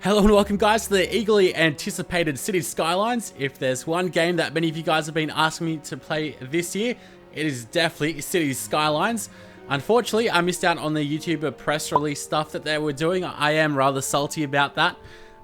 Hello and welcome guys to the eagerly anticipated City Skylines. If there's one game that many of you guys have been asking me to play this year, it is definitely City Skylines. Unfortunately, I missed out on the YouTuber press release stuff that they were doing. I am rather salty about that.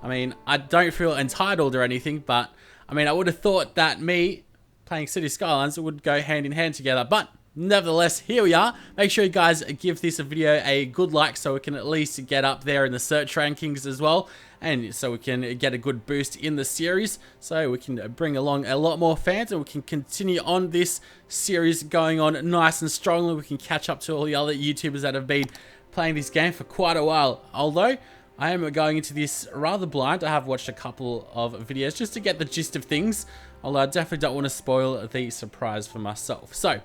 I mean, I don't feel entitled or anything, but I mean, I would have thought that me playing City Skylines would go hand in hand together, but nevertheless, here we are. Make sure you guys give this video a good like so we can at least get up there in the search rankings as well. And so we can get a good boost in the series. So we can bring along a lot more fans and we can continue on this series going on nice and strongly. We can catch up to all the other YouTubers that have been playing this game for quite a while. Although I am going into this rather blind. I have watched a couple of videos just to get the gist of things. Although I definitely don't want to spoil the surprise for myself. So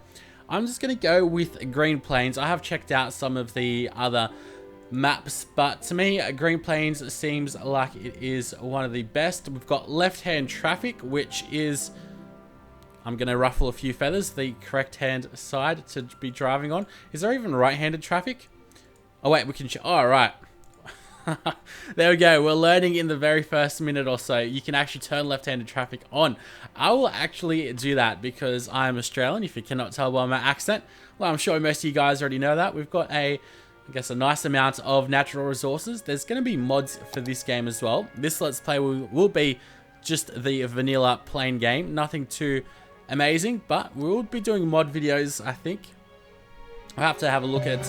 I'm just going to go with Green Plains. I have checked out some of the other maps, but to me, Green Plains seems like it is one of the best. We've got left-hand traffic, which is, I'm going to ruffle a few feathers, the correct hand side to be driving on. Is there even right-handed traffic? Oh wait, we can, oh right. There we go. We're learning in the very first minute or so. You can actually turn left-handed traffic on. I will actually do that because I'm Australian, if you cannot tell by my accent. Well, I'm sure most of you guys already know that. We've got a nice amount of natural resources. There's going to be mods for this game as well. This Let's Play will be just the vanilla plain game. Nothing too amazing, but we'll be doing mod videos, I think. I'll have to have a look at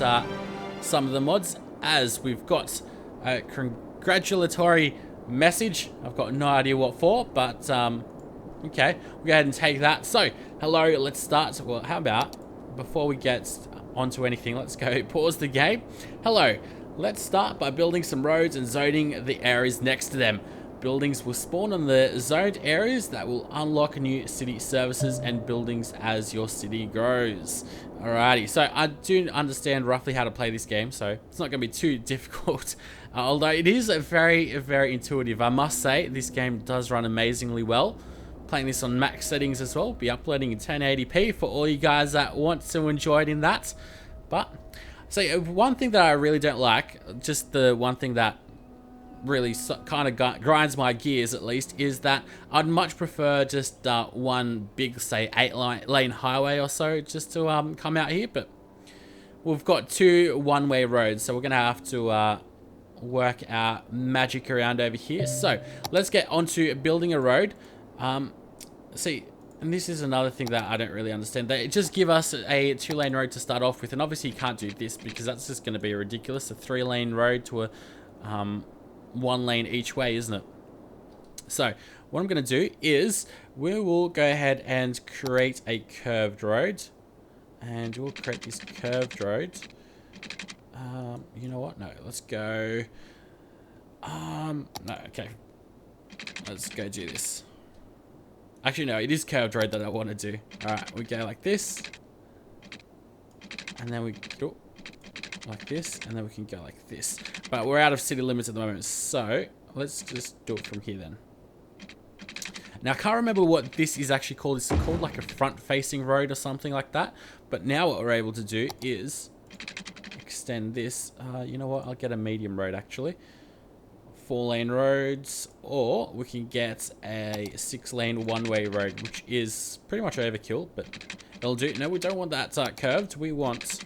some of the mods as we've got a congratulatory message. I've got no idea what for, but okay, we'll go ahead and take that. So, hello, let's start. Well, how about, before we get onto anything, let's go pause the game. Hello, let's start by building some roads and zoning the areas next to them. Buildings will spawn on the zoned areas that will unlock new city services and buildings as your city grows. Alrighty, so I do understand roughly how to play this game, so it's not going to be too difficult. Although it is very, very intuitive. I must say, this game does run amazingly well. Playing this on max settings as well. Be uploading in 1080p for all you guys that want to enjoy it in that. But, so one thing that I really don't like, just the one thing that really kind of grinds my gears at least, is that I'd much prefer just one big, say, 8-lane highway or so just to come out here. But we've got two one-way roads, so we're going to have to work our magic around over here. So let's get onto building a road. See, and this is another thing that I don't really understand. They just give us a 2-lane road to start off with, and obviously you can't do this because that's just going to be ridiculous. A 3-lane road to a 1 lane each way, isn't it? So what I'm going to do is we will go ahead and create a curved road, and we'll create this curved road. You know what? No, let's go. No, okay. Let's go do this. Actually, no, it is curved road that I want to do. Alright, we go like this. And then we go like this. And then we can go like this. But we're out of city limits at the moment. So, let's just do it from here then. Now, I can't remember what this is actually called. It's called like a front-facing road or something like that. But now what we're able to do is extend this. You know what? I'll get a medium road, actually. 4-lane roads, or we can get a 6-lane one-way road, which is pretty much overkill, but it'll do. No, we don't want that curved. We want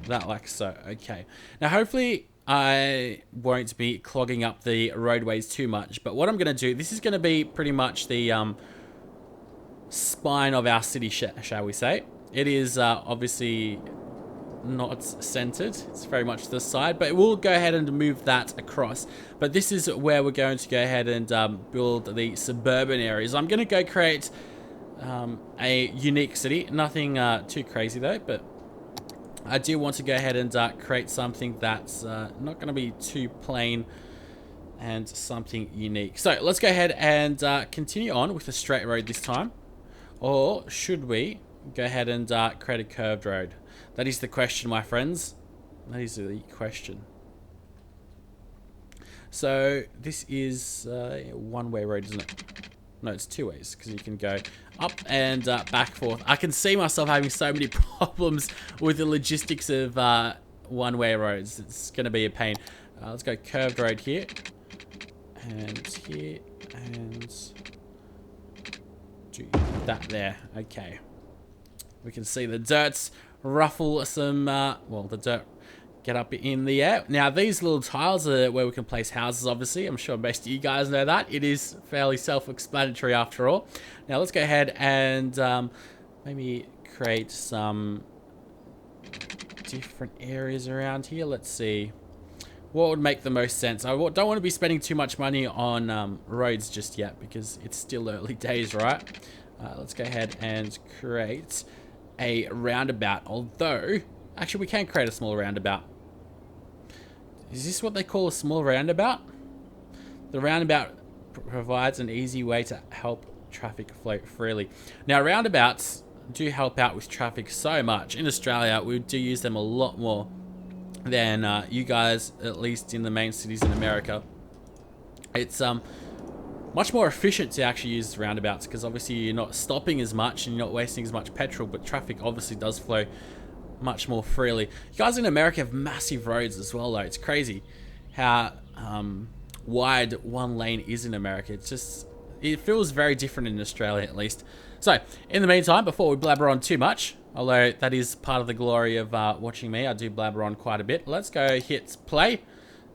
that like so. Okay. Now, hopefully, I won't be clogging up the roadways too much, but what I'm going to do, this is going to be pretty much the spine of our city, shall we say. It is obviously not centered. It's very much to the side, but we'll go ahead and move that across. But this is where we're going to go ahead and build the suburban areas. I'm going to go create a unique city. Nothing too crazy though, but I do want to go ahead and create something that's not going to be too plain and something unique. So let's go ahead and continue on with a straight road this time. Or should we go ahead and create a curved road? That is the question, my friends. That is the question. So this is a one-way road, isn't it? No, it's 2 ways because you can go up and back forth. I can see myself having so many problems with the logistics of one-way roads. It's going to be a pain. Let's go curved road here. And here. And do that there. Okay. We can see the dirts ruffle some, well, the dirt get up in the air. Now, these little tiles are where we can place houses, obviously. I'm sure most of you guys know that. It is fairly self-explanatory after all. Now, let's go ahead and maybe create some different areas around here. Let's see. What would make the most sense? I don't want to be spending too much money on roads just yet because it's still early days, right? Let's go ahead and create a roundabout. Although, actually, we can create a small roundabout. Is this what they call a small roundabout? The roundabout provides an easy way to help traffic flow freely. Now, roundabouts do help out with traffic so much. In Australia, we do use them a lot more than you guys, at least in the main cities in America. It's much more efficient to actually use roundabouts because obviously you're not stopping as much and you're not wasting as much petrol, but traffic obviously does flow much more freely. You guys in America have massive roads as well, though. It's crazy how wide one lane is in America. It feels very different in Australia, at least. So, in the meantime, before we blabber on too much, although that is part of the glory of watching me, I do blabber on quite a bit. Let's go hit play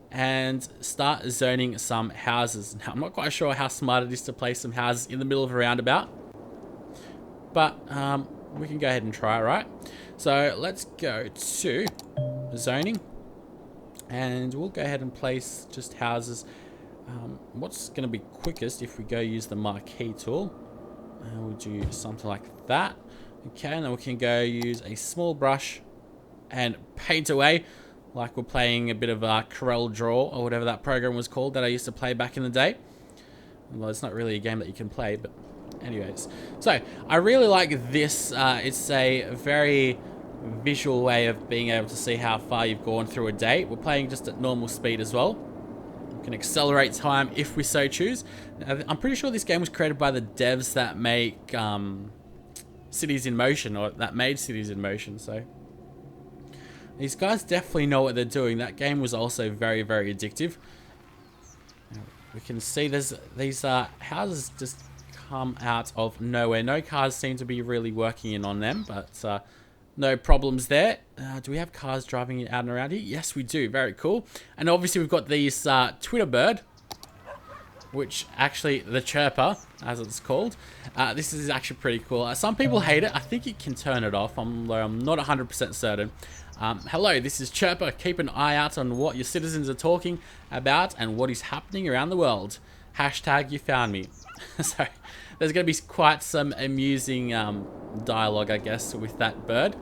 and start zoning some houses. Now, I'm not quite sure how smart it is to place some houses in the middle of a roundabout, but we can go ahead and try it, right? So let's go to zoning, and we'll go ahead and place just houses. What's going to be quickest if we go use the marquee tool? We'll do something like that. Okay, and then we can go use a small brush and paint away like we're playing a bit of Corel Draw or whatever that program was called that I used to play back in the day. Well, it's not really a game that you can play, but anyways. So, I really like this. It's a very visual way of being able to see how far you've gone through a day. We're playing just at normal speed as well. We can accelerate time if we so choose. Now, I'm pretty sure this game was created by the devs that make Cities in Motion, or that made Cities in Motion, so these guys definitely know what they're doing. That game was also very, very addictive. Now, we can see there's these houses just come out of nowhere. No cars seem to be really working in on them, but no problems there. Do we have cars driving out and around here? Yes, we do. Very cool. And obviously we've got these Twitter bird, which actually, the chirper, as it's called. This is actually pretty cool. Some people hate it. I think you can turn it off, although I'm not 100% certain. Hello, this is Chirper. Keep an eye out on what your citizens are talking about and what is happening around the world. Hashtag you found me. So, there's going to be quite some amusing dialogue, I guess, with that bird.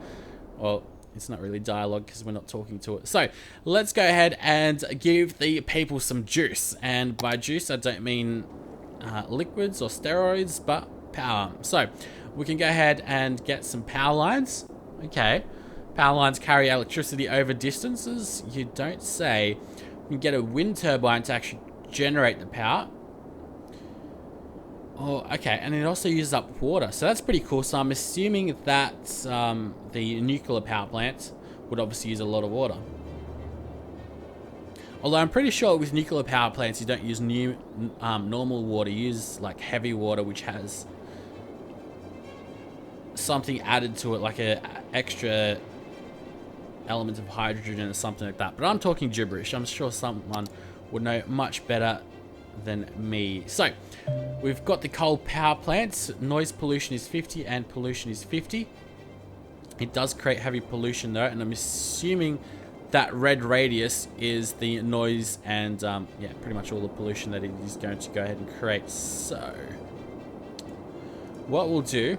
Well, it's not really dialogue because we're not talking to it. So, let's go ahead and give the people some juice. And by juice, I don't mean liquids or steroids, but power. So, we can go ahead and get some power lines. Okay. Power lines carry electricity over distances. You don't say. We can get a wind turbine to actually generate the power. Oh, okay, and it also uses up water, so that's pretty cool. So I'm assuming that the nuclear power plant would obviously use a lot of water. Although I'm pretty sure with nuclear power plants you don't use normal water, you use like heavy water, which has something added to it, like a extra element of hydrogen or something like that. But I'm talking gibberish. I'm sure someone would know much better than me. So, we've got the coal power plants. Noise pollution is 50 and pollution is 50. It does create heavy pollution though, and I'm assuming that red radius is the noise and yeah, pretty much all the pollution that it is going to go ahead and create. So, what we'll do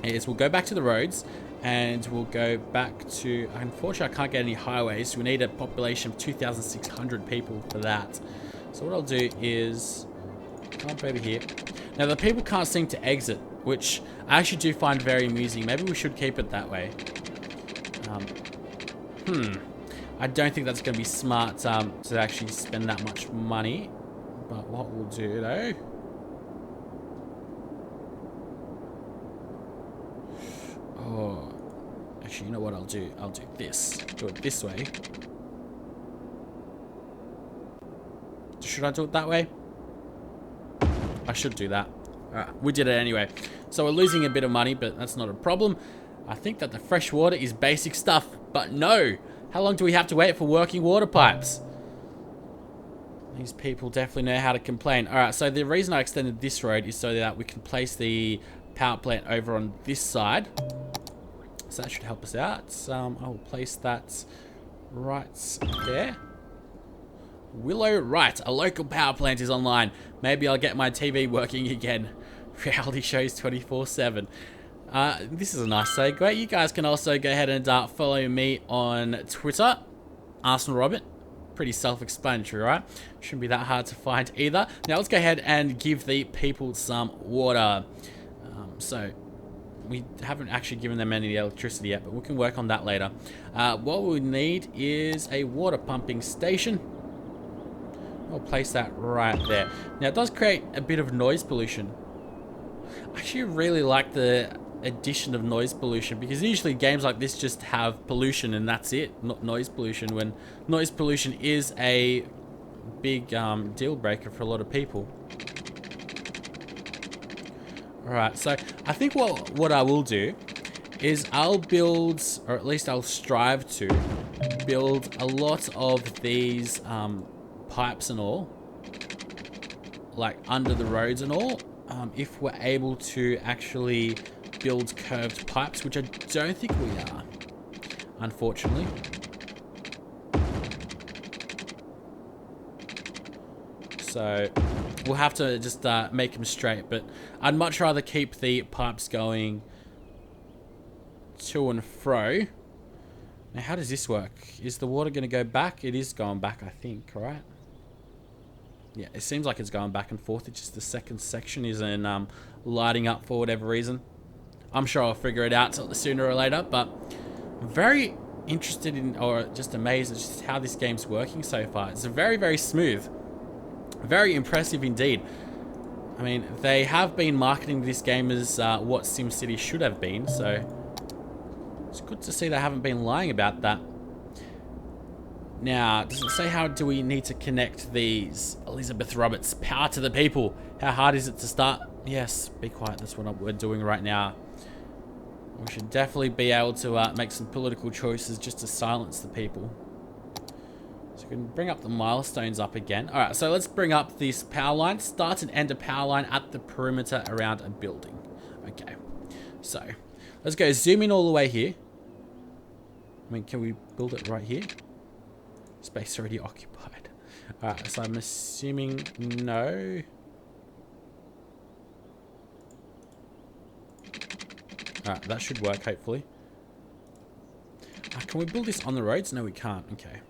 is we'll go back to the roads and we'll go back to, unfortunately I can't get any highways, so we need a population of 2,600 people for that. So what I'll do is come up over here. Now the people can't seem to exit, which I actually do find very amusing. Maybe we should keep it that way. I don't think that's going to be smart to actually spend that much money. But what we'll do though, actually, you know what I'll do? I'll do this. Do it this way. Should I do it that way? I should do that. Alright, we did it anyway. So we're losing a bit of money, but that's not a problem. I think that the fresh water is basic stuff, but no! How long do we have to wait for working water pipes? These people definitely know how to complain. Alright, so the reason I extended this road is so that we can place the power plant over on this side. So that should help us out. I will place that right there. Willow, right, a local power plant is online. Maybe I'll get my TV working again. Reality shows 24/7. This is a nice segue. You guys can also go ahead and follow me on Twitter, Arsenalrobert. Pretty self-explanatory, right? Shouldn't be that hard to find either. Now let's go ahead and give the people some water. So we haven't actually given them any electricity yet, but we can work on that later. What we need is a water pumping station. I'll place that right there. Now it does create a bit of noise pollution. I actually really like the addition of noise pollution, because usually games like this just have pollution and that's it, not noise pollution, when noise pollution is a big deal breaker for a lot of people. Alright, so I think what I will do is I'll build, or at least I'll strive to build a lot of these pipes and all, like under the roads and all, if we're able to actually build curved pipes, which I don't think we are, unfortunately. So we'll have to just make them straight, but I'd much rather keep the pipes going to and fro. Now how does this work? Is the water going to go back? It is going back, I think, right? Yeah, it seems like it's going back and forth. It's just the second section isn't lighting up for whatever reason. I'm sure I'll figure it out sooner or later, but I'm very interested in, or just amazed at just how this game's working so far. It's very, very smooth. Very impressive indeed. I mean, they have been marketing this game as what SimCity should have been, so it's good to see they haven't been lying about that. Now, does it say how do we need to connect these? Elizabeth Roberts, power to the people. How hard is it to start? Yes, be quiet. That's what we're doing right now. We should definitely be able to make some political choices just to silence the people. So we can bring up the milestones up again. Alright, so let's bring up this power line. Start and end a power line at the perimeter around a building. Okay, so let's go zoom in all the way here. I mean, can we build it right here? Space already occupied. Alright, so I'm assuming no. Alright, that should work, hopefully. Can we build this on the roads? No, we can't. Okay.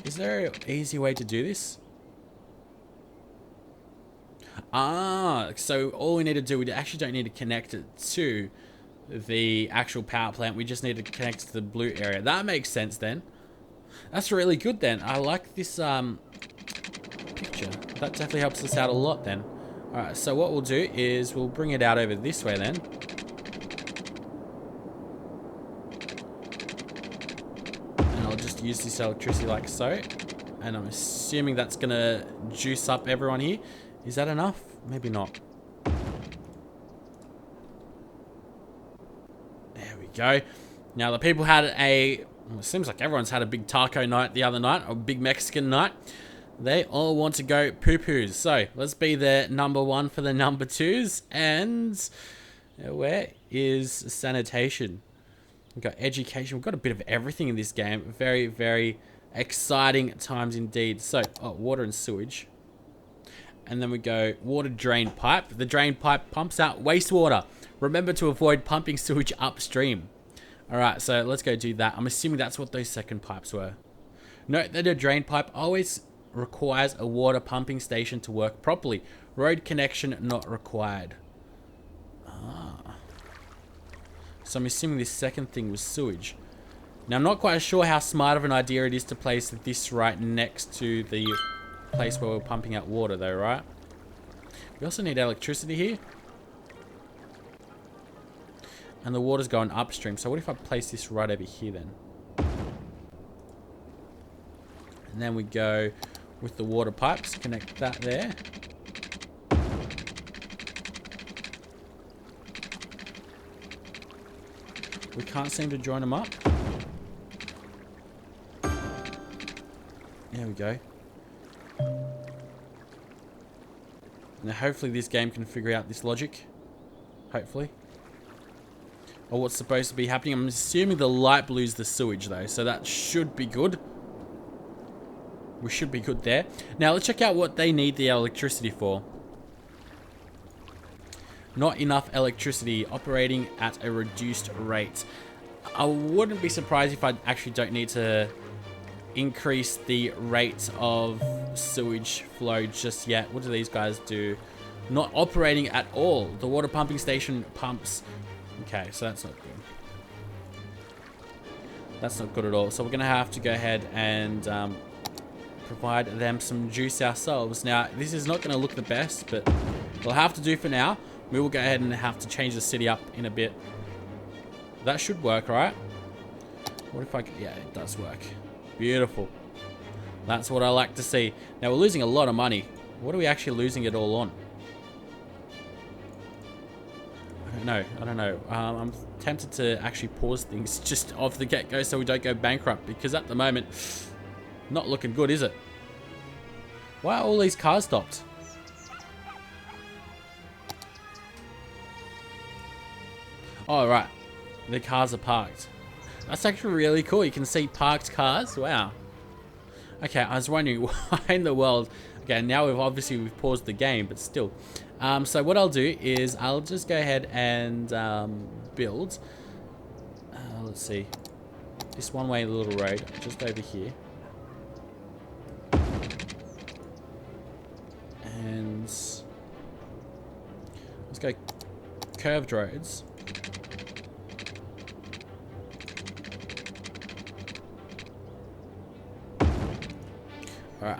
Is there an easy way to do this? So all we need to do, we actually don't need to connect it to the actual power plant. We just need to connect to the blue area. That makes sense then. That's really good then. I like this picture. That definitely helps us out a lot then. Alright, so what we'll do is we'll bring it out over this way then. And I'll just use this electricity like so. And I'm assuming that's going to juice up everyone here. Is that enough? Maybe not. There we go. Now the people had it seems like everyone's had a big taco night the other night, or a big Mexican night. They all want to go poo-poos. So let's be the number one for the number twos. And where is sanitation? We've got education. We've got a bit of everything in this game. Very, very exciting times indeed. So, water and sewage. And then we go water drain pipe. The drain pipe pumps out wastewater. Remember to avoid pumping sewage upstream. Alright, so let's go do that. I'm assuming that's what those second pipes were. Note that a drain pipe always requires a water pumping station to work properly. Road connection not required. So I'm assuming this second thing was sewage. Now I'm not quite sure how smart of an idea it is to place this right next to the place where we're pumping out water though, right? We also need electricity here. And the water's going upstream. So what if I place this right over here then? And then we go with the water pipes, connect that there. We can't seem to join them up. There we go. Now hopefully this game can figure out this logic. Hopefully. Or what's supposed to be happening. I'm assuming the light blue is the sewage though, so that should be good. We should be good there. Now let's check out what they need the electricity for. Not enough electricity, operating at a reduced rate. I wouldn't be surprised if I actually don't need to increase the rate of sewage flow just yet. What do these guys do? Not operating at all. The water pumping station pumps. Okay, so that's not good. That's not good at all. So we're going to have to go ahead and provide them some juice ourselves. Now, this is not going to look the best, but we'll have to do for now. We will go ahead and have to change the city up in a bit. That should work, right? What if I could... Yeah, it does work. Beautiful. That's what I like to see. Now, we're losing a lot of money. What are we actually losing it all on? I don't know. I'm tempted to actually pause things just off the get-go so we don't go bankrupt. Because at the moment, not looking good, is it? Why are all these cars stopped? Oh, right. The cars are parked. That's actually really cool. You can see parked cars. Wow. Okay, I was wondering why in the world... Okay, now we've paused the game, but still. So what I'll do is I'll just go ahead and build... let's see. This one-way little road just over here. And... let's go curved roads. Alright,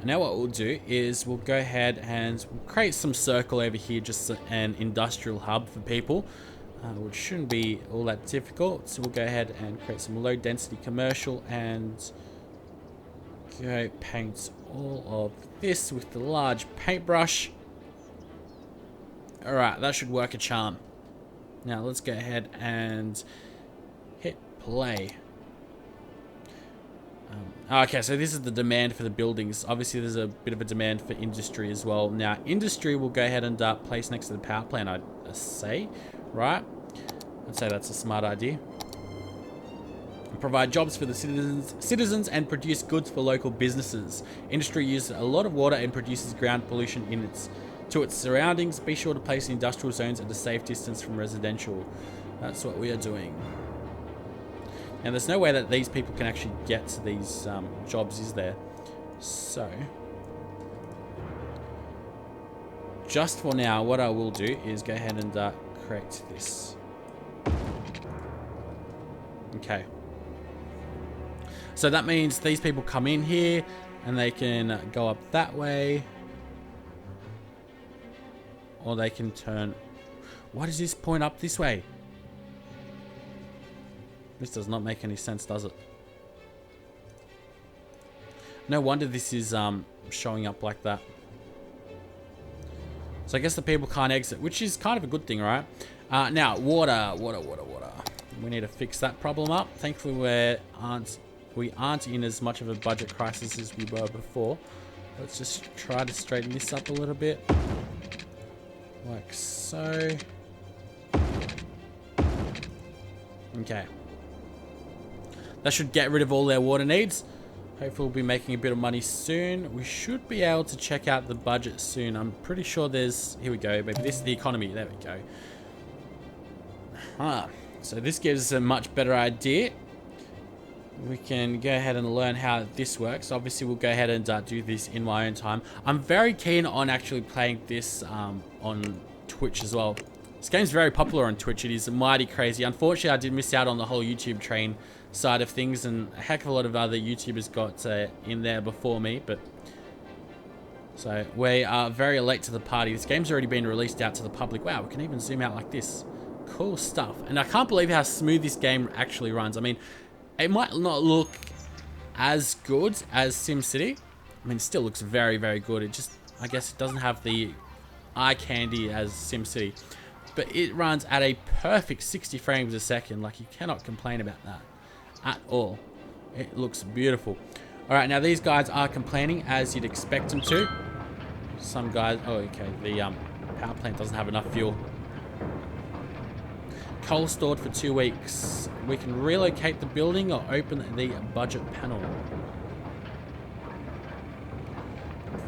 and now what we'll do is we'll go ahead and we'll create some circle over here, just an industrial hub for people, which shouldn't be all that difficult. So we'll go ahead and create some low density commercial and go paint all of this with the large paintbrush. Alright, that should work a charm. Now let's go ahead and hit play. Okay, so this is the demand for the buildings. Obviously, there's a bit of a demand for industry as well. Now, industry will go ahead and place next to the power plant, I'd say, right? I'd say that's a smart idea. Provide jobs for the citizens and produce goods for local businesses. Industry uses a lot of water and produces ground pollution to its surroundings. Be sure to place industrial zones at a safe distance from residential. That's what we are doing. And there's no way that these people can actually get to these jobs, is there? So, just for now, what I will do is go ahead and create this. Okay. So that means these people come in here and they can go up that way. Or they can turn... Why does this point up this way? This does not make any sense, does it? No wonder this is showing up like that. So I guess the people can't exit, which is kind of a good thing, right? Now, water. We need to fix that problem up. Thankfully, we aren't in as much of a budget crisis as we were before. Let's just try to straighten this up a little bit. Like so. Okay. That should get rid of all their water needs. Hopefully we'll be making a bit of money soon. We should be able to check out the budget soon. I'm pretty sure there's... Here we go. Maybe this is the economy. There we go. So this gives us a much better idea. We can go ahead and learn how this works. Obviously, we'll go ahead and do this in my own time. I'm very keen on actually playing this on Twitch as well. This game's very popular on Twitch. It is mighty crazy. Unfortunately, I did miss out on the whole YouTube train side of things, and a heck of a lot of other YouTubers got in there before me, but so we are very late to the party. This game's already been released out to the public. Wow, we can even zoom out like this. Cool stuff. And I can't believe how smooth this game actually runs. I mean, it might not look as good as SimCity. I mean, it still looks very, very good. It just, I guess it doesn't have the eye candy as SimCity. But it runs at a perfect 60 frames a second. Like, you cannot complain about that at all. It looks beautiful. Alright, now these guys are complaining as you'd expect them to. Some guys... Oh, okay. The power plant doesn't have enough fuel. Coal stored for 2 weeks. We can relocate the building or open the budget panel.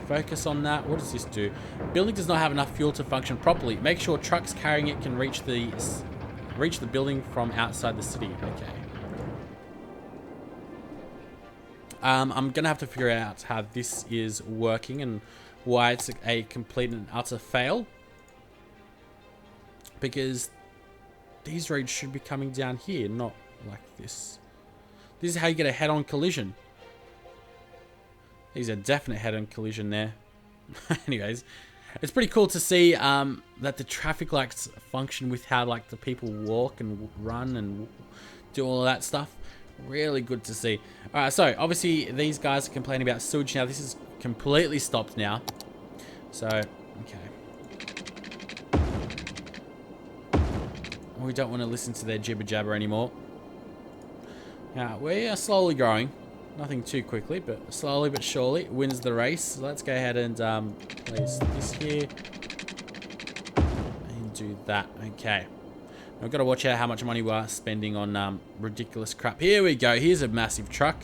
Focus on that. What does this do? Building does not have enough fuel to function properly. Make sure trucks carrying it can reach the building from outside the city. Okay. I'm gonna have to figure out how this is working and why it's a complete and utter fail. Because these roads should be coming down here, not like this. This is how you get a head-on collision. These are definite head-on collision there. Anyways, it's pretty cool to see that the traffic lights function with how like the people walk and run and do all of that stuff. Really good to see. Alright, so obviously these guys are complaining about sewage now. This is completely stopped now. So, okay. We don't want to listen to their jibber jabber anymore. Now, we are slowly growing. Nothing too quickly, but slowly but surely wins the race. So let's go ahead and place this here. And do that. Okay. I've got to watch out how much money we are spending on ridiculous crap. Here we go. Here's a massive truck.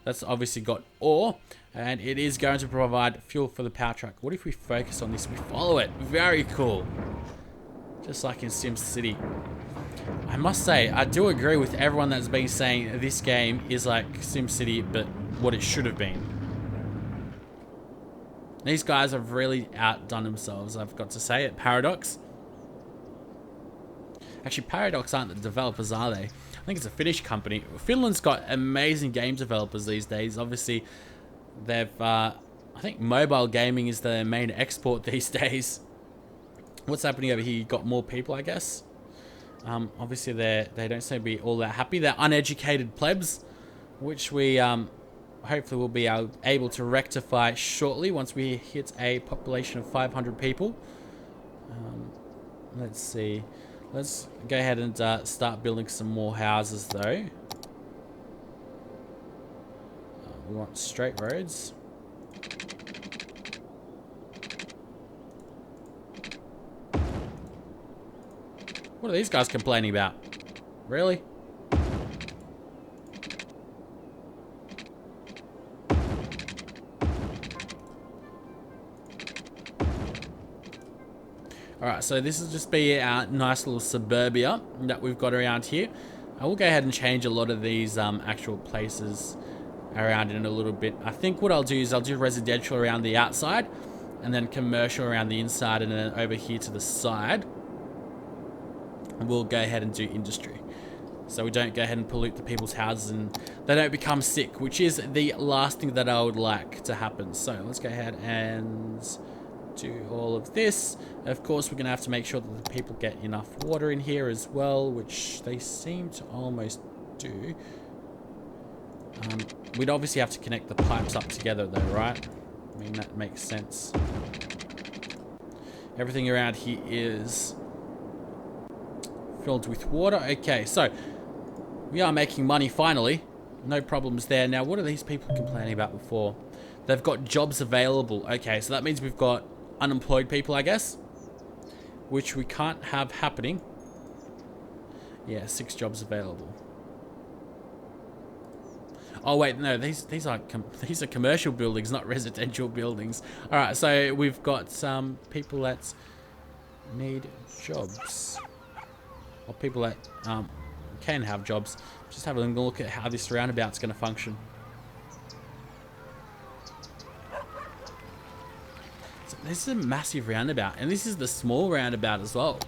That's obviously got ore. And it is going to provide fuel for the power truck. What if we focus on this? We follow it. Very cool. Just like in SimCity. I must say, I do agree with everyone that's been saying this game is like SimCity, but what it should have been. These guys have really outdone themselves, I've got to say, at Paradox. Actually, Paradox aren't the developers, are they? I think it's a Finnish company. Finland's got amazing game developers these days. Obviously, they've... I think mobile gaming is the main export these days. What's happening over here? You've got more people, I guess. Obviously, they don't seem to be all that happy. They're uneducated plebs, which we hopefully will be able to rectify shortly once we hit a population of 500 people. Let's see. Let's go ahead and start building some more houses, though. We want straight roads. What are these guys complaining about? Really? Alright, so this will just be our nice little suburbia that we've got around here. I will go ahead and change a lot of these actual places around in a little bit. I think what I'll do is I'll do residential around the outside and then commercial around the inside, and then over here to the side we'll go ahead and do industry. So we don't go ahead and pollute the people's houses and they don't become sick, which is the last thing that I would like to happen. So let's go ahead and do all of this. Of course, we're going to have to make sure that the people get enough water in here as well, which they seem to almost do. We'd obviously have to connect the pipes up together though, right? I mean, that makes sense. Everything around here is filled with water. Okay, so we are making money finally. No problems there. Now, what are these people complaining about before? They've got jobs available. Okay, so that means we've got unemployed people, I guess, which we can't have happening. Yeah, 6 jobs available. Oh wait, no, these are commercial buildings, not residential buildings. All right, so we've got some people that need jobs, or people that can have jobs. Just have a look at how this roundabout's going to function. So this is a massive roundabout, and this is the small roundabout as well.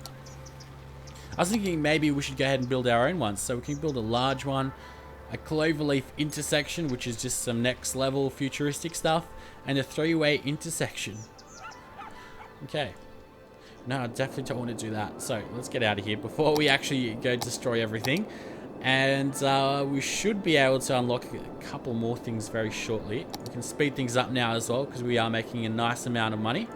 I was thinking maybe we should go ahead and build our own ones, so we can build a large one, a cloverleaf intersection, which is just some next level futuristic stuff, and a 3-way intersection. Okay. No, I definitely don't want to do that. So let's get out of here before we actually go destroy everything. And we should be able to unlock a couple more things very shortly. We can speed things up now as well because we are making a nice amount of money.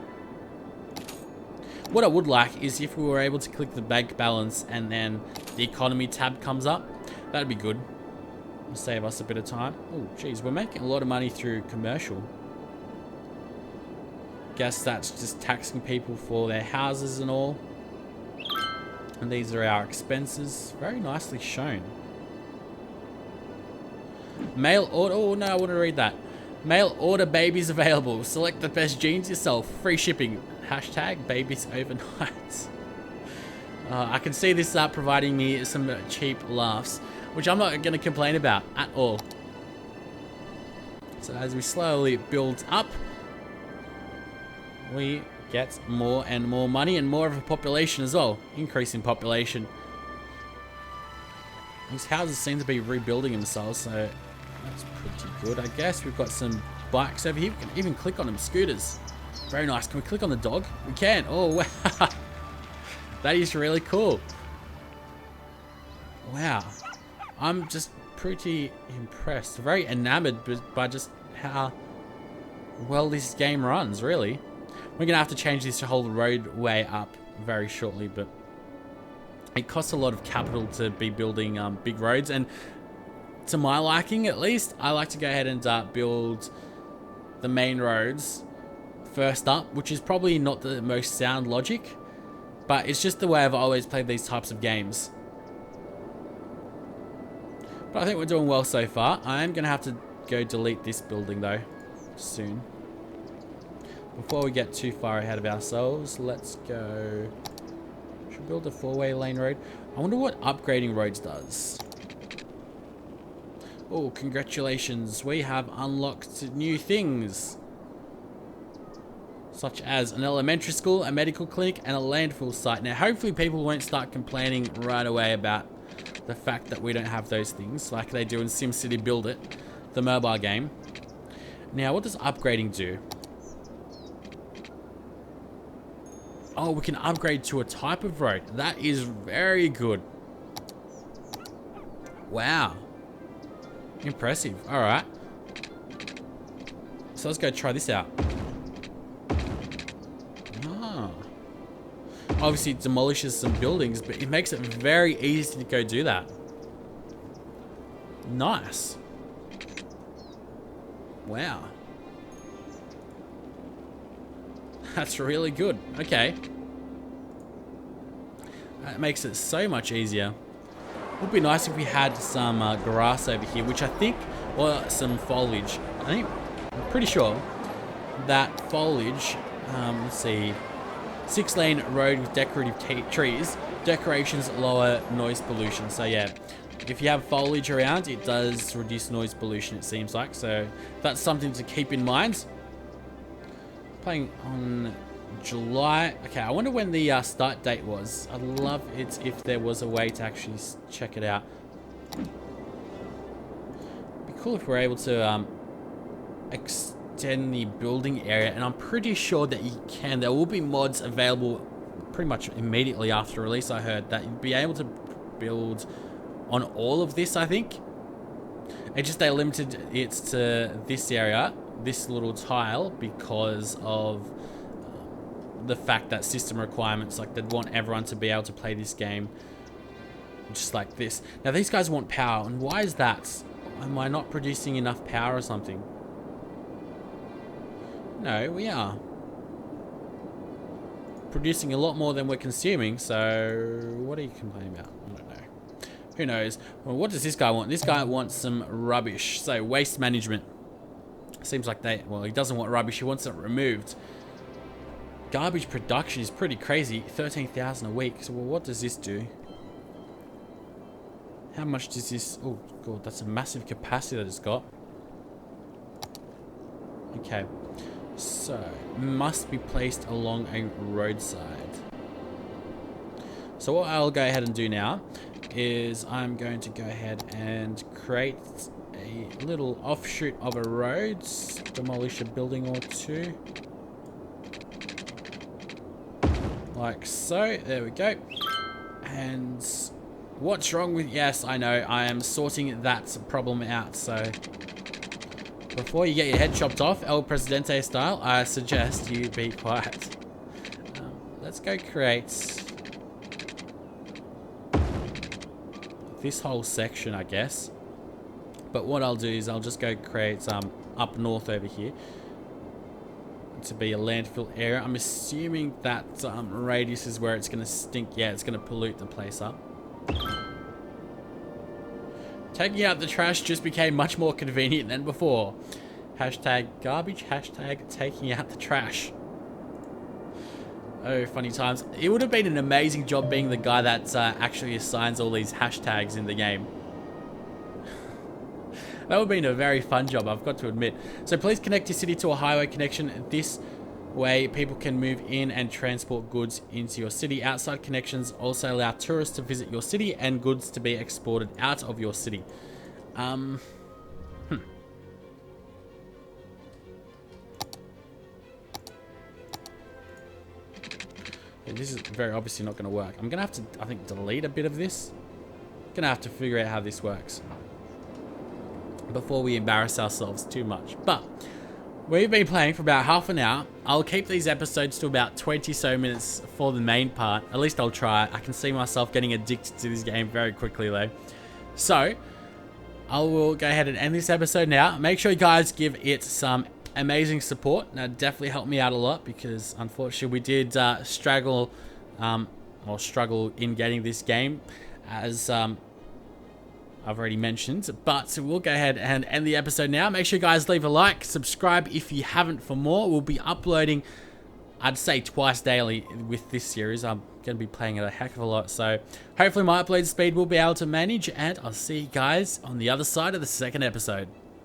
What I would like is if we were able to click the bank balance and then the economy tab comes up. That'd be good. It'll save us a bit of time. Oh, geez, we're making a lot of money through commercial. Guess that's just taxing people for their houses and all. And these are our expenses. Very nicely shown. Mail order. Oh, no, I want to read that. Mail order babies available. Select the best jeans yourself. Free shipping. Hashtag babies overnight. I can see this providing me some cheap laughs, which I'm not going to complain about at all. So as we slowly build up, we get more and more money and more of a population as well. Increasing population. These houses seem to be rebuilding themselves, so that's pretty good, I guess. We've got some bikes over here. We can even click on them. Scooters. Very nice. Can we click on the dog? We can. Oh, wow. That is really cool. Wow. I'm just pretty impressed. Very enamored by just how well this game runs, really. We're going to have to change this whole roadway up very shortly, but it costs a lot of capital to be building big roads, and to my liking at least, I like to go ahead and build the main roads first up, which is probably not the most sound logic, but it's just the way I've always played these types of games. But I think we're doing well so far. I am going to have to go delete this building though soon. Before we get too far ahead of ourselves, let's go. Should we build a 4-way lane road? I wonder what upgrading roads does. Oh, congratulations. We have unlocked new things. Such as an elementary school, a medical clinic, and a landfill site. Now, hopefully people won't start complaining right away about the fact that we don't have those things, like they do in SimCity Build It, the mobile game. Now, what does upgrading do? Oh, we can upgrade to a type of road. That is very good. Wow. Impressive. Alright. So let's go try this out. Ah. Obviously it demolishes some buildings, but it makes it very easy to go do that. Nice. Wow. That's really good. Okay. That makes it so much easier. It would be nice if we had some grass over here, which I think, or some foliage. I'm pretty sure that foliage, let's see, 6-lane road with decorative trees, decorations lower noise pollution. So yeah, if you have foliage around, it does reduce noise pollution, it seems like. So that's something to keep in mind. Playing on July. Okay, I wonder when the start date was. I'd love it if there was a way to actually check it out. It'd be cool if we're able to extend the building area, and I'm pretty sure that you can. There will be mods available pretty much immediately after release. I heard that you'd be able to build on all of this, I think. It's just they limited it to this area, this little tile, because of the fact that system requirements, like they'd want everyone to be able to play this game just like this. Now these guys want power, and why is that? Am I not producing enough power or something? No, we are producing a lot more than we're consuming, so what are you complaining about? I don't know. Who knows? Well, what does this guy want? This guy wants some rubbish, so waste management. Seems like he doesn't want rubbish, he wants it removed. Garbage production is pretty crazy, 13,000 a week. So well, what does this do? How much does this... Oh god, that's a massive capacity that it's got. Okay, so must be placed along a roadside. So what I'll go ahead and do now is I'm going to go ahead and create a little offshoot of a road, demolish a building or two. Like so, there we go. And What's wrong with... Yes, I know. I am sorting that problem out. So before you get your head chopped off, El Presidente style, I suggest you be quiet. Let's go create this whole section, I guess. But what I'll do is I'll just go create up north over here to be a landfill area. I'm assuming that radius is where it's going to stink. Yeah, it's going to pollute the place up. Taking out the trash just became much more convenient than before. Hashtag garbage, hashtag taking out the trash. Oh, funny times. It would have been an amazing job being the guy that actually assigns all these hashtags in the game. That would have been a very fun job, I've got to admit. So please connect your city to a highway connection. This way people can move in and transport goods into your city. Outside connections also allow tourists to visit your city and goods to be exported out of your city. This is very obviously not going to work. I'm going to have to, I think, delete a bit of this. I'm going to have to figure out how this works before we embarrass ourselves too much. But we've been playing for about half an hour. I'll keep these episodes to about 20 so minutes for the main part. At least I'll try. I can see myself getting addicted to this game very quickly though. So I will go ahead and end this episode now. Make sure you guys give it some amazing support. That definitely helped me out a lot because unfortunately we did struggle in getting this game, as I've already mentioned. But we'll go ahead and end the episode now. Make sure you guys leave a like, subscribe if you haven't for more. We'll be uploading, I'd say, twice daily with this series. I'm going to be playing it a heck of a lot, so hopefully my upload speed will be able to manage, and I'll see you guys on the other side of the second episode.